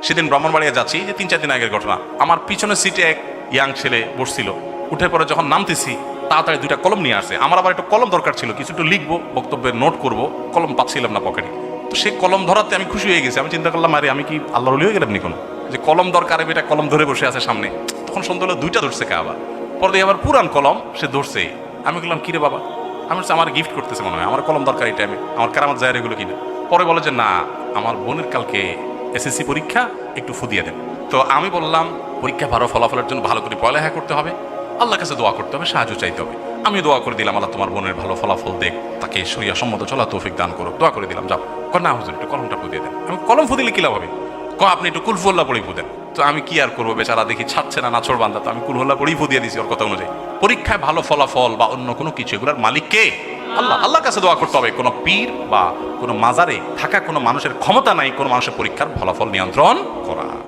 সেদিন ব্রাহ্মণবাড়িয়া যাচ্ছি, যে 3-4 দিন আগের ঘটনা। আমার পিছনের সিটে এক ইয়াং ছেলে বসছিল। উঠে পরে যখন নামতেছি তাড়াতাড়ি 2টা কলম নিয়ে আসছে। আমার আবার একটা কলম দরকার ছিল, কিছু একটু লিখবো, বক্তব্যের নোট করব, কলম পাচ্ছিলাম না পকেটে। তো সেই কলম ধরাতে আমি খুশি হয়ে গেছি। আমি চিন্তা করলাম, আরে আমি কি আল্লাহর ওলি হয়ে গেলাম নি কোনো, যে কলম দরকার, এটা কলম ধরে বসে আছে সামনে। তখন সন্ধ্যা হলো 2টা ধরছে কে আবার, পরে দিয়ে আবার পুরান কলম সে ধরছে। আমি বললাম, কিরে বাবা? আমি বলছি, আমার গিফট করতেছে মনে হয়, আমার কলম দরকার এই টাইমে, আমার কেরামত যায় এগুলো কিনা। পরে বলে যে না, আমার বোনের কালকে এসএসসি পরীক্ষা, একটু ফুদিয়ে দেন। তো আমি বললাম, পরীক্ষা ভালো ফলাফলের জন্য ভালো করে পড়ালেখা করতে হবে, আল্লাহর কাছে দোয়া করতে হবে, সাহায্য চাইতে হবে। আমি দোয়া করে দিলাম, আল্লাহ তোমার বোনের ভালো ফলাফল দেখ, তাকে শরিয়া সম্মত চলা তৌফিক দান করো, দোয়া করে দিলাম। যাও। না হুজুর, একটু কলমটা ফুদিয়ে দেন। আমি, কলম ফুদিলে কি লাভ হবে? আপনি একটু কুলফুল্লাহ পড়েই ফুদেন। তো আমি কি আর করবো, বেচারা দেখি ছাড়ছে না, নাছর বান্ধা। তো আমি কুলহুল্লাহ পড়েই ফুদিয়ে দিয়েছি ওর কথা অনুযায়ী। পরীক্ষায় ভালো ফলাফল বা অন্য কোনো কিছু, এগুলোর মালিক কে? আল্লাহ। আল্লাহর কাছে দোয়া করতে হবে। কোনো পীর বা কোনো মাজারে থাকা কোনো মানুষের ক্ষমতা নাই কোনো মানুষের পরীক্ষার ফলাফল নিয়ন্ত্রণ